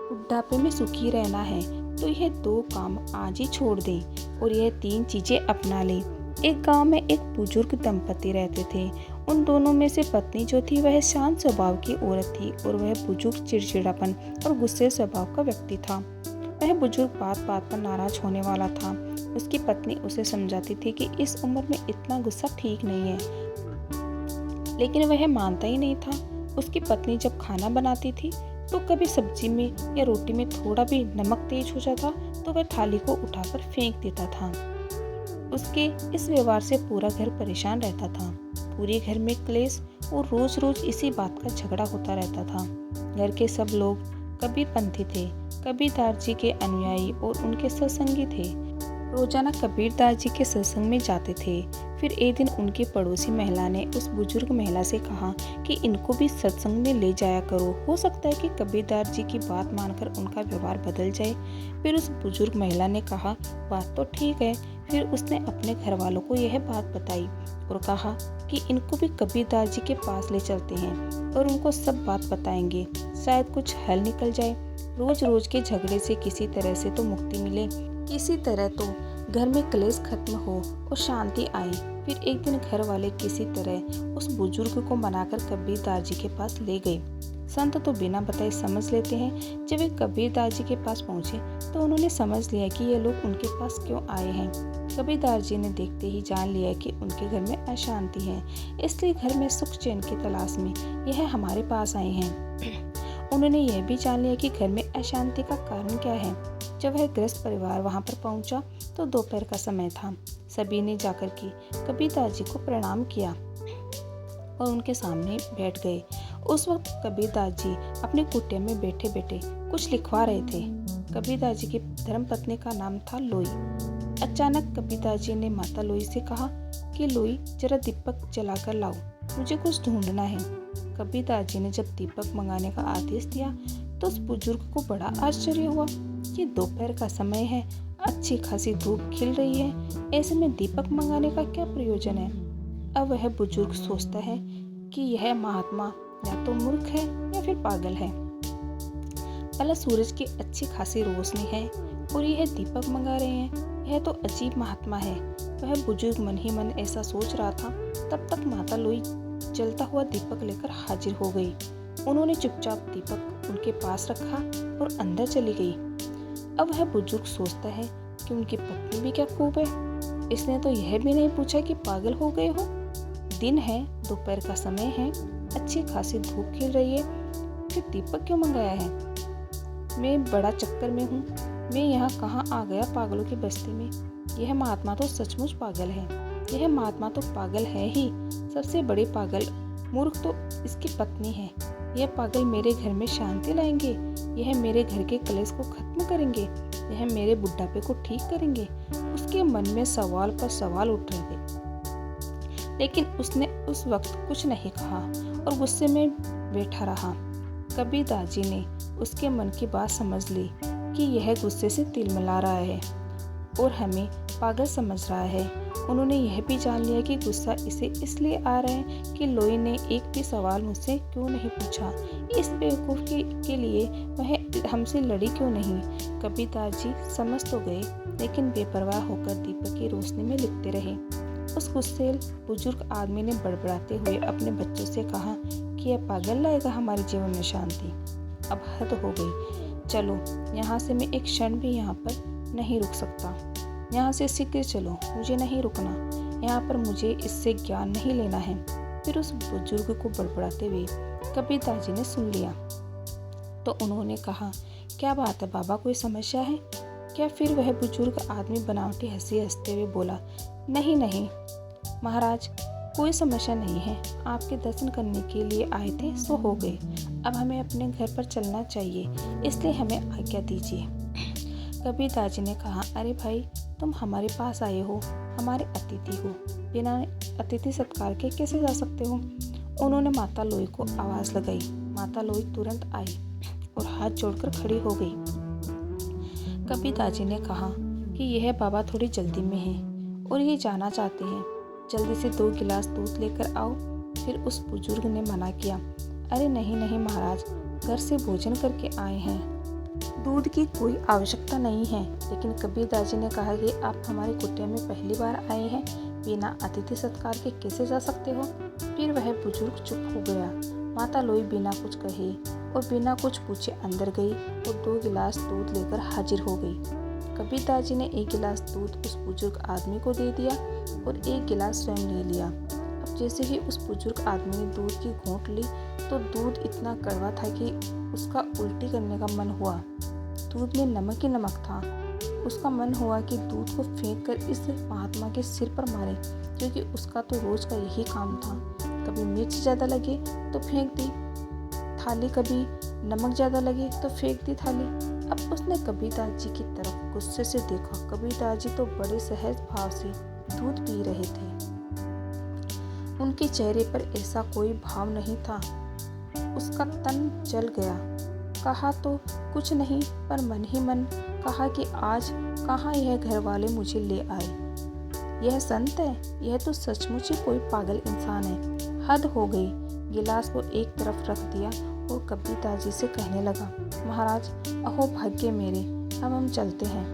बुढ़ापे में सुखी रहना है तो यह 2 काम आज ही छोड़ दें और यह 3 चीजें अपना लें। एक गांव में एक बुजुर्ग दंपति रहते थे। उन दोनों में से पत्नी जो थी वह शांत स्वभाव की औरत थी और वह बुजुर्ग चिड़चिड़ापन और गुस्से स्वभाव का व्यक्ति था। वह बुजुर्ग बात बात पर नाराज होने वाला था। उसकी पत्नी उसे समझाती थी कि इस उम्र में इतना गुस्सा ठीक नहीं है, लेकिन वह मानता ही नहीं था। उसकी पत्नी जब खाना बनाती थी तो कभी सब्जी में या रोटी में थोड़ा भी नमक तेज हो जाता तो वह थाली को उठाकर फेंक देता था। उसके इस व्यवहार से पूरा घर परेशान रहता था। पूरे घर में क्लेश और रोज रोज इसी बात का झगड़ा होता रहता था। घर के सब लोग कबीरपंथी थे, कबीरदास जी के अनुयायी और उनके सत्संगी थे। रोजाना कबीरदास जी के सत्संग में जाते थे। फिर एक दिन उनकी पड़ोसी महिला ने उस बुजुर्ग महिला से कहा कि इनको भी सत्संग में ले जाया करो, हो सकता है कि कबीरदास जी की बात मानकर उनका व्यवहार बदल जाए। फिर उस बुजुर्ग महिला ने कहा, बात तो ठीक है। फिर उसने अपने घर वालों को यह बात बताई और कहा कि इनको भी कबीरदास जी के पास ले चलते हैं और उनको सब बात बताएंगे, शायद कुछ हल निकल जाए। रोज रोज के झगड़े से किसी तरह से तो मुक्ति मिले, किसी तरह तो घर में क्लेश खत्म हो और शांति आए। फिर एक दिन घर वाले किसी तरह उस बुजुर्ग को मनाकर कबीरदास जी के पास ले गए। संत तो बिना बताए समझ लेते हैं। जब वे कबीरदास जी के पास पहुंचे तो उन्होंने समझ लिया कि ये लोग उनके पास क्यों आए हैं। कबीरदास जी ने देखते ही जान लिया कि उनके घर में अशांति है, इसलिए घर में सुख चैन की तलाश में यह हमारे पास आए हैं। उन्होंने यह भी जान लिया कि घर में अशांति का कारण क्या है। जब वह गृहस्थ परिवार वहां पर पहुंचा तो दोपहर का समय था। सभी ने जाकर के कबीरदास जी को प्रणाम किया और उनके सामने बैठ गए। उस वक्त कबीरदास जी अपनी कुटिया में बैठे बैठे कुछ लिखवा रहे थे। कबीरदास जी की धर्मपत्नी का नाम था लोई। अचानक कबीरदास जी ने माता लोई से कहा कि लोई, जरा दीपक जलाकर लाओ, मुझे कुछ ढूंढना है। कबीरदास जी ने जब दीपक मंगाने का आदेश दिया तो उस बुजुर्ग को बड़ा आश्चर्य हुआ। ये दोपहर का समय है, अच्छी खासी धूप खिल रही है, ऐसे में दीपक मंगाने का क्या प्रयोजन है। अब वह बुजुर्ग सोचता है कि यह महात्मा या तो मूर्ख है या फिर पागल है। भला सूरज की अच्छी खासी रोशनी है और यह दीपक मंगा रहे हैं, यह तो अजीब महात्मा है। वह बुजुर्ग मन ही मन ऐसा सोच रहा था। तब तक माता लोई जलता हुआ दीपक लेकर हाजिर हो गई। उन्होंने चुपचाप दीपक उनके पास रखा और अंदर चली गई। अब वह बुजुर्ग सोचता है कि उनकी पत्नी भी क्या खूब है, इसने तो यह भी नहीं पूछा कि पागल हो गए हो। दिन है, दोपहर का समय है, अच्छी खासी धूप खिल रही है, फिर दीपक क्यों मंगाया है। मैं बड़ा चक्कर में हूँ, मैं यहाँ कहाँ आ गया पागलों की बस्ती में। यह महात्मा तो सचमुच पागल है, यह महात्मा तो पागल है ही। सबसे बड़े पागल मूर्ख तो इसकी पत्नी है। यह पागल मेरे घर में शांति लाएंगे, यह मेरे घर के कलेश को खत्म करेंगे, यह मेरे बुढ़ापे को ठीक करेंगे। उसके मन में सवाल पर सवाल उठ रहे थे, लेकिन उसने उस वक्त कुछ नहीं कहा और गुस्से में बैठा रहा। कबीरदास जी ने उसके मन की बात समझ ली कि यह गुस्से से तिलमिला रहा है और हमें पागल समझ रहा है। उन्होंने यह भी जान लिया कि गुस्सा इसे इसलिए आ रहा है कि लोई ने एक भी सवाल मुझसे क्यों नहीं पूछा, इस बेवकूफ के लिए वह हमसे लड़ी क्यों नहीं। कबीरदास जी समझ तो गए, लेकिन बेपरवाह होकर दीपक की रोशनी में लिपटे रहे। उस गुस्सेल बुजुर्ग आदमी ने बड़बड़ाते हुए अपने बच्चों से कहा कि यह पागल लाएगा हमारे जीवन में शांति। अब हद हो गई, चलो यहाँ से, मैं एक क्षण भी यहाँ पर नहीं रुक सकता। यहाँ से शीघ्र चलो, मुझे नहीं रुकना, यहाँ पर मुझे इससे ज्ञान नहीं लेना है। फिर उस बुजुर्ग को बड़बड़ाते हुए कबीरदास जी ने सुन लिया तो उन्होंने कहा, क्या बात है बाबा, कोई समस्या है क्या। फिर वह बुजुर्ग आदमी बनावटी हंसी हंसते हुए बोला, नहीं नहीं महाराज, कोई समस्या नहीं है, आपके दर्शन करने के लिए आए थे सो हो गए। अब हमें अपने घर पर चलना चाहिए, इसलिए हमें आज्ञा दीजिए। कबीरदास जी ने कहा, अरे भाई, तुम हमारे पास आए हो, हमारे अतिथि हो, बिना अतिथि सत्कार के कैसे जा सकते हो। उन्होंने माता लोई को आवाज लगाई। माता लोई तुरंत आई और हाथ जोड़कर खड़ी हो गई। कबीरदास जी ने कहा कि यह बाबा थोड़ी जल्दी में है और ये जाना चाहते हैं, जल्दी से 2 गिलास दूध लेकर आओ। फिर उस बुजुर्ग ने मना किया, अरे नहीं नहीं महाराज, घर से भोजन करके आए हैं, दूध की कोई आवश्यकता नहीं है। लेकिन कबीरदास जी ने कहा कि आप हमारी कुटिया में पहली बार आए हैं, बिना अतिथि सत्कार के कैसे जा सकते हो। फिर वह बुजुर्ग चुप हो गया। माता लोई बिना कुछ कहे और बिना कुछ पूछे अंदर गई और 2 गिलास दूध लेकर हाजिर हो गई। कबीरदास जी ने 1 गिलास दूध उस बुजुर्ग आदमी को दे दिया और 1 गिलास स्वयं ले लिया। अब जैसे ही उस बुजुर्ग आदमी ने दूध की घूंट ली तो दूध इतना कड़वा था कि उसका उल्टी करने का मन हुआ। दूध में नमक ही नमक था। उसका मन हुआ कि दूध को फेंक कर इस महात्मा के सिर पर मारे, क्योंकि उसका तो रोज का यही काम था। कभी मिर्च ज़्यादा लगे तो फेंक दी थाली, कभी नमक ज़्यादा लगे तो फेंक दी थाली। अब उसने कबीरदास जी की तरफ गुस्से से देखा। कबीरदास जी तो बड़े सहज भाव से दूध पी रहे थे। उनके चेहरे पर ऐसा कोई भाव नहीं था। उसका तन जल गया। कहा तो कुछ नहीं, पर मन ही मन कहा कि आज कहाँ यह घर वाले मुझे ले आए। यह संत है, यह तो सचमुच ही कोई पागल इंसान है। हद हो गई। गिलास को एक तरफ रख दिया और कबीरदास जी से कहने लगा, महाराज अहो भाग्य मेरे, अब हम चलते हैं।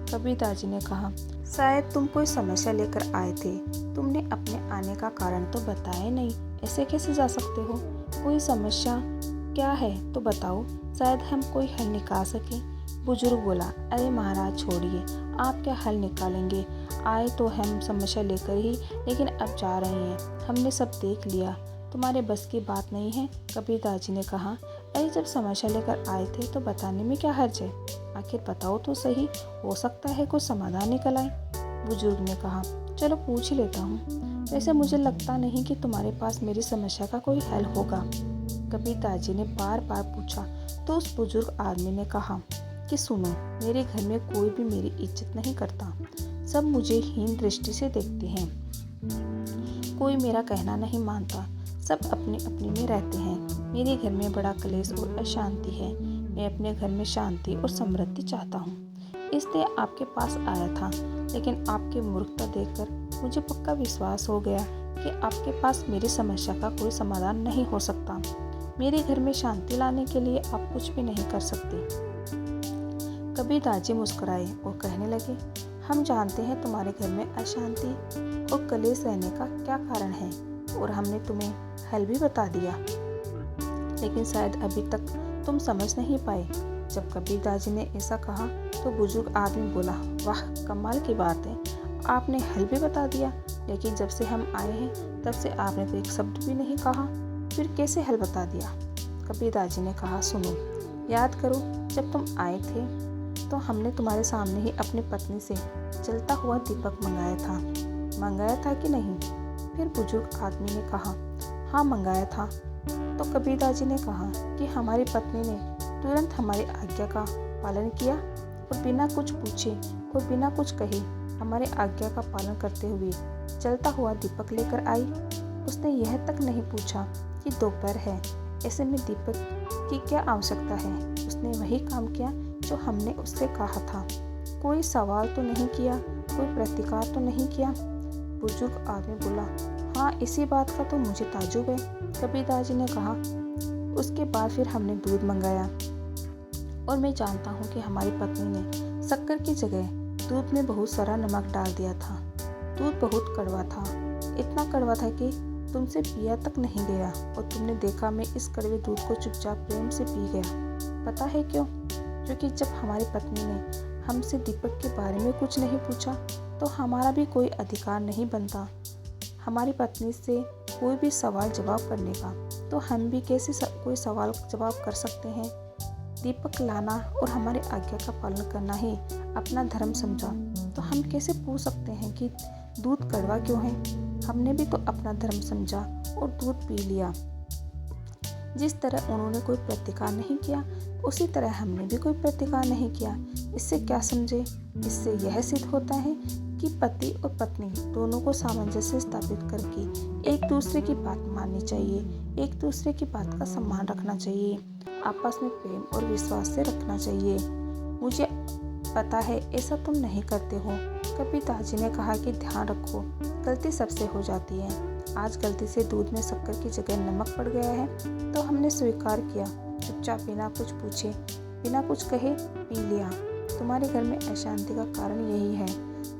कबीरदास जी ने कहा, शायद तुम कोई समस्या लेकर आए थे। तुमने अपने आने का कारण तो बताया नहीं, ऐसे कैसे जा सकते हो। कोई समस्या क्या है तो बताओ, शायद हम कोई हल निकाल सके। बुजुर्ग बोला, अरे महाराज छोड़िए, आप क्या हल निकालेंगे। आए तो हम समस्या लेकर ही, लेकिन अब जा रहे हैं। हमने सब देख लिया, तुम्हारे बस की बात नहीं है। कबीरदास जी ने कहा, अरे जब समस्या लेकर आए थे तो बताने में क्या हर्ज है। आखिर बताओ तो सही, हो सकता है कोई समाधान निकल आए। बुजुर्ग ने कहा, चलो पूछ ही लेता हूँ। वैसे मुझे लगता नहीं कि तुम्हारे पास मेरी समस्या का कोई हल होगा। कबीरदास जी ने बार बार पूछा तो उस बुजुर्ग आदमी ने कहा कि सुनो, मेरे घर में कोई भी मेरी इज्जत नहीं करता। सब मुझे हीन दृष्टि से देखते हैं। कोई मेरा कहना नहीं मानता। सब अपने अपने में रहते हैं। मेरे घर में बड़ा क्लेश और अशांति है। मैं अपने घर में शांति और समृद्धि चाहता हूँ, इसलिए आपके पास आया था। लेकिन आपकी मूर्खता देखकर मुझे पक्का विश्वास हो गया कि आपके पास मेरी समस्या का कोई समाधान नहीं हो सकता। मेरे घर में शांति लाने के लिए आप कुछ भी नहीं कर सकते। कबीरदास जी मुस्कुराए और कहने लगे, हम जानते हैं तुम्हारे घर में अशांति और कलेश रहने का क्या कारण है, और हमने तुम्हें हल भी बता दिया, लेकिन शायद अभी तक तुम समझ नहीं पाए। जब कबीरदास जी ने ऐसा कहा तो बुजुर्ग आदमी बोला, वाह कमाल की बात है, आपने हल भी बता दिया, लेकिन जब से हम आए हैं तब से आपने तो एक शब्द भी नहीं कहा, फिर कैसे हल बता दिया। कबीरदास जी ने कहा, सुनो, याद करो, जब तुम आए थे तो हमने तुम्हारे सामने ही अपनी पत्नी से जलता हुआ दीपक मंगाया था कि नहीं। फिर बुजुर्ग आदमी ने कहा, हाँ मंगाया था। तो कबीरदास जी ने कहा कि हमारी पत्नी ने तुरंत हमारी आज्ञा का पालन किया और बिना कुछ पूछे और बिना कुछ कहे हमारे आज्ञा का पालन करते हुए जलता हुआ दीपक लेकर आई। उसने यह तक नहीं पूछा कि दोपहर है, ऐसे में दीपक की क्या आवश्यकता है। उसने वही काम किया जो हमने उससे कहा था। कोई सवाल तो नहीं किया, कोई प्रतिकार तो नहीं किया। बुजुर्ग आदमी बोला, हाँ इसी बात का तो मुझे ताज्जुब है। कबीरदास जी ने कहा, उसके बाद फिर हमने दूध मंगाया और मैं जानता हूँ कि हमारी पत्नी ने शक्कर की जगह दूध में बहुत सारा नमक डाल दिया था। दूध बहुत कड़वा था, इतना कड़वा था कि तुमसे पिया तक नहीं गया, और तुमने देखा मैं इस कड़वे दूध को चुपचाप प्रेम से पी गया। पता है क्यों? क्योंकि जब हमारी पत्नी ने हमसे दीपक के बारे में कुछ नहीं पूछा तो हमारा भी कोई अधिकार नहीं बनता हमारी पत्नी से कोई भी सवाल जवाब करने का। तो हम भी कैसे कोई सवाल जवाब कर सकते हैं। दीपक लाना और हमारी आज्ञा का पालन करना ही अपना धर्म समझा, तो हम कैसे पूछ सकते हैं कि दूध कड़वा क्यों है। हमने भी तो अपना धर्म समझा और दूध पी लिया। जिस तरह उन्होंने कोई प्रतिकार नहीं किया, उसी तरह हमने भी कोई प्रतिकार नहीं किया। इससे क्या समझे? इससे यह सिद्ध होता है कि पति और पत्नी दोनों को सामंजस्य स्थापित करके एक दूसरे की बात माननी चाहिए, एक दूसरे की बात का सम्मान रखना चाहिए, आपस में प्रेम और विश्वास से रखना चाहिए। मुझे पता है ऐसा तुम नहीं करते हो। कबीरदास जी ने कहा कि ध्यान रखो, गलती सबसे हो जाती है। आज गलती से दूध में शक्कर की जगह नमक पड़ गया है तो हमने स्वीकार किया, चुपचाप बिना कुछ पूछे बिना कुछ कहे पी लिया। तुम्हारे घर में अशांति का कारण यही है।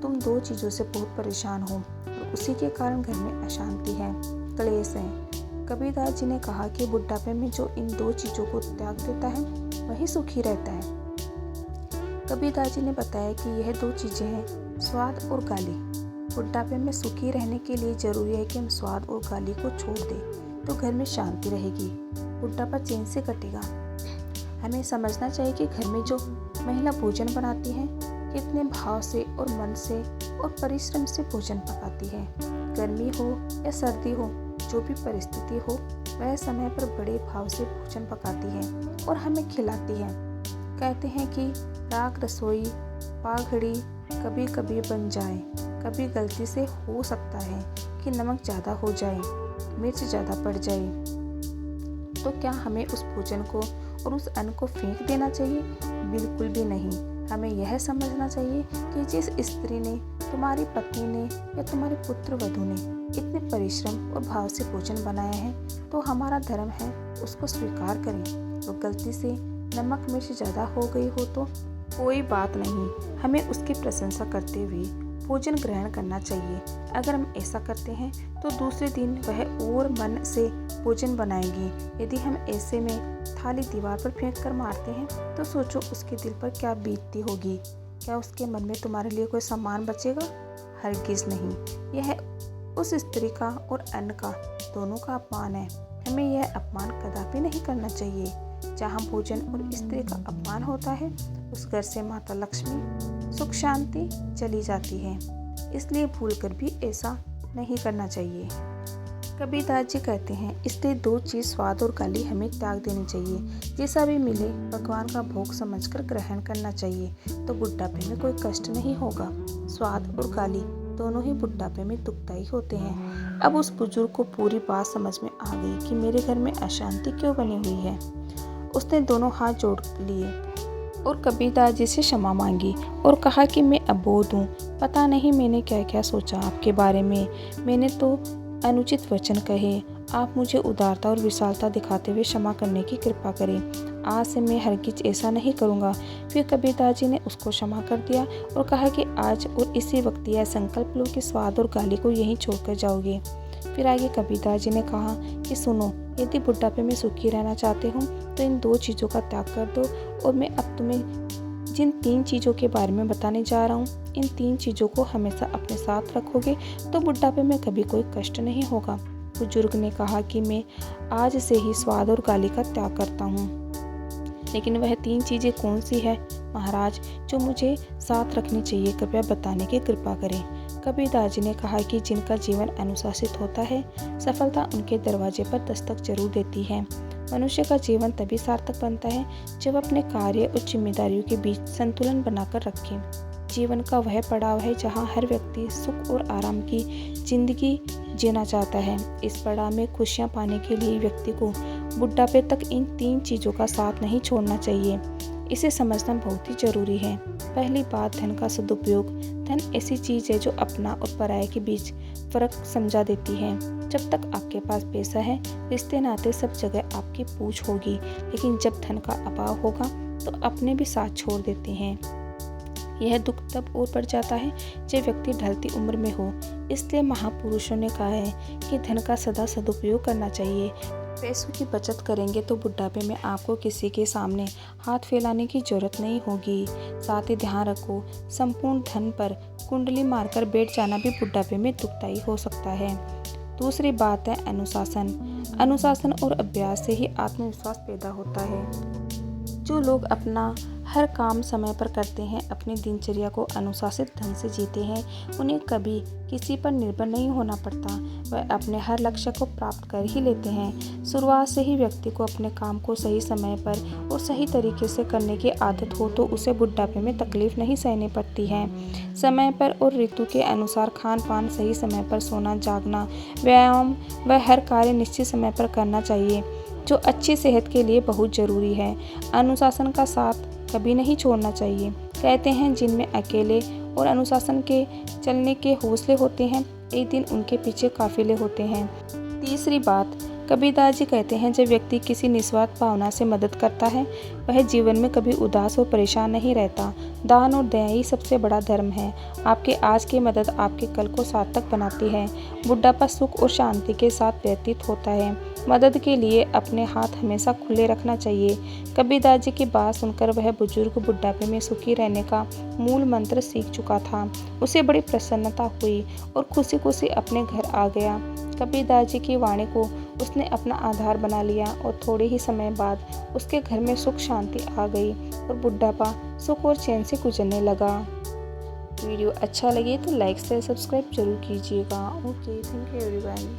तुम दो चीज़ों से बहुत परेशान हो और उसी के कारण घर में अशांति है, क्लेश है। कबीरदास जी ने कहा कि बुढ़ापे में जो इन दो चीज़ों को त्याग देता है वही सुखी रहता है। कबीरदास जी ने बताया कि यह दो चीज़ें हैं, स्वाद और गाली। बुढ़ापे में सुखी रहने के लिए जरूरी है कि हम स्वाद और गाली को छोड़ दें, तो घर में शांति रहेगी, बुढ़ापा चैन से कटेगा। हमें समझना चाहिए कि घर में जो महिला भोजन बनाती है कितने भाव से और मन से और परिश्रम से भोजन पकाती है। गर्मी हो या सर्दी हो, जो भी परिस्थिति हो, वह समय पर बड़े भाव से भोजन पकाती है और हमें खिलाती है। कहते हैं कि राख रसोई पाघड़ी कभी कभी बन जाए, कभी गलती से हो सकता है कि नमक ज़्यादा हो जाए, मिर्च ज़्यादा पड़ जाए। तो क्या हमें उस भोजन को और उस अन्न को फेंक देना चाहिए? बिल्कुल भी नहीं। हमें यह समझना चाहिए कि जिस स्त्री ने, तुम्हारी पत्नी ने या तुम्हारे पुत्र वधू ने इतने परिश्रम और भाव से भोजन बनाया है, तो हमारा धर्म है उसको स्वीकार करें। तो गलती से नमक मिर्च ज़्यादा हो गई हो तो कोई बात नहीं, हमें उसकी प्रशंसा करते हुए भोजन ग्रहण करना चाहिए। अगर हम ऐसा करते हैं तो दूसरे दिन वह और मन से भोजन बनाएंगे। यदि हम ऐसे में थाली दीवार पर फेंक कर मारते हैं तो सोचो उसके दिल पर क्या बीतती होगी। क्या उसके मन में तुम्हारे लिए कोई सम्मान बचेगा? हरगिज़ नहीं। यह उस स्त्री का और अन्न का दोनों का अपमान है। हमें यह अपमान कदापि नहीं करना चाहिए। जहाँ भोजन और स्त्री का अपमान होता है, उस घर से माता लक्ष्मी सुख शांति चली जाती है। इसलिए भूलकर भी ऐसा नहीं करना चाहिए। कबीरदास जी कहते हैं, इसलिए दो चीज़ स्वाद और गाली हमें त्याग देनी चाहिए। जैसा भी मिले भगवान का भोग समझकर ग्रहण करना चाहिए, तो बुढ़ापे में कोई कष्ट नहीं होगा। स्वाद और गाली दोनों ही बुढ़ापे में दुखदायी होते हैं। अब उस बुजुर्ग को पूरी बात समझ में आ गई कि मेरे घर में अशांति क्यों बनी हुई है। उसने दोनों हाथ जोड़ लिए और कबीरदास जी से क्षमा मांगी और कहा कि मैं अबोध हूँ, पता नहीं मैंने क्या क्या सोचा आपके बारे में। मैंने तो अनुचित वचन कहे। आप मुझे उदारता और विशालता दिखाते हुए क्षमा करने की कृपा करें। आज से मैं हरगिज ऐसा नहीं करूँगा। फिर कबीरदास जी ने उसको क्षमा कर दिया और कहा कि आज और इसी वक्त यह संकल्प लो कि स्वाद और गाली को यहीं छोड़कर जाओगे। फिर आगे कबीरदास जी ने कहा कि सुनो, यदि बुढ़ापे में सुखी रहना चाहते हो तो इन दो चीज़ों का त्याग कर दो। और मैं अब तुम्हें जिन तीन चीज़ों के बारे में बताने जा रहा हूँ, इन तीन चीज़ों को हमेशा अपने साथ रखोगे तो बुढ़ापे में कभी कोई कष्ट नहीं होगा। बुजुर्ग ने कहा कि मैं आज से ही स्वाद और गाली का त्याग करता हूँ। लेकिन वह तीन चीज़ें कौन सी है महाराज जो मुझे साथ रखनी चाहिए, कृपया बताने की कृपा करें। कबीरदास जी ने कहा कि जिनका जीवन अनुशासित होता है, सफलता उनके दरवाजे पर दस्तक जरूर देती है। मनुष्य का जीवन तभी सार्थक बनता है जब अपने कार्य और जिम्मेदारियों के बीच संतुलन बनाकर रखे। जीवन का वह पड़ाव है जहां हर व्यक्ति सुख और आराम की जिंदगी जीना चाहता है। इस पड़ाव में खुशियां पाने के लिए व्यक्ति को बुढ़ापे तक इन तीन चीज़ों का साथ नहीं छोड़ना चाहिए। इसे समझना बहुत ही जरूरी है। पहली बात, धन का सदुपयोग। धन ऐसी चीज़ है जो अपना और पराये के बीच फर्क समझा देती है। जब तक आपके पास पैसा है, रिश्ते नाते सब जगह आपकी पूछ होगी, लेकिन जब धन का अभाव होगा तो अपने भी साथ छोड़ देते हैं। यह दुख तब और बढ़ जाता है जब व्यक्ति ढलती उम्र में हो। इसलिए महापुरुषों ने कहा है कि धन का सदा सदुपयोग करना चाहिए। पैसों की बचत करेंगे तो बुढ़ापे में आपको किसी के सामने हाथ फैलाने की जरूरत नहीं होगी। साथ ही ध्यान रखो, संपूर्ण धन पर कुंडली मारकर बैठ जाना भी बुढ़ापे में दुखदायी हो सकता है। दूसरी बात है अनुशासन। अनुशासन और अभ्यास से ही आत्मविश्वास पैदा होता है। जो लोग अपना हर काम समय पर करते हैं, अपनी दिनचर्या को अनुशासित ढंग से जीते हैं, उन्हें कभी किसी पर निर्भर नहीं होना पड़ता। वह अपने हर लक्ष्य को प्राप्त कर ही लेते हैं। शुरुआत से ही व्यक्ति को अपने काम को सही समय पर और सही तरीके से करने की आदत हो तो उसे बुढ़ापे में तकलीफ नहीं सहनी पड़ती है। समय पर और ऋतु के अनुसार खान पान, सही समय पर सोना जागना, व्यायाम व हर कार्य निश्चित समय पर करना चाहिए, जो अच्छी सेहत के लिए बहुत ज़रूरी है। अनुशासन का साथ कभी नहीं छोड़ना चाहिए। कहते हैं जिनमें अकेले और अनुशासन के चलने के हौसले होते हैं, एक दिन उनके पीछे काफिले होते हैं। तीसरी बात, कबीरदास जी कहते हैं, जब व्यक्ति किसी निस्वार्थ भावना से मदद करता है, वह जीवन में कभी उदास और परेशान नहीं रहता। दान और दया ही सबसे बड़ा धर्म है। आपके आज की मदद आपके कल को सार्थक बनाती है। बुढ़ापा सुख और शांति के साथ व्यतीत होता है। मदद के लिए अपने हाथ हमेशा खुले रखना चाहिए। कबीरदास जी की बात सुनकर वह बुजुर्ग बुढ़ापे में सुखी रहने का मूल मंत्र सीख चुका था। उसे बड़ी प्रसन्नता हुई और खुशी खुशी अपने घर आ गया। कबीरदास जी की वाणी को उसने अपना आधार बना लिया और थोड़े ही समय बाद उसके घर में सुख शांति आ गई और बुढ़ापा सुख और चैन से गुजरने लगा। वीडियो अच्छा लगे तो लाइक से सब्सक्राइब जरूर कीजिएगा। Okay, thank you everyone.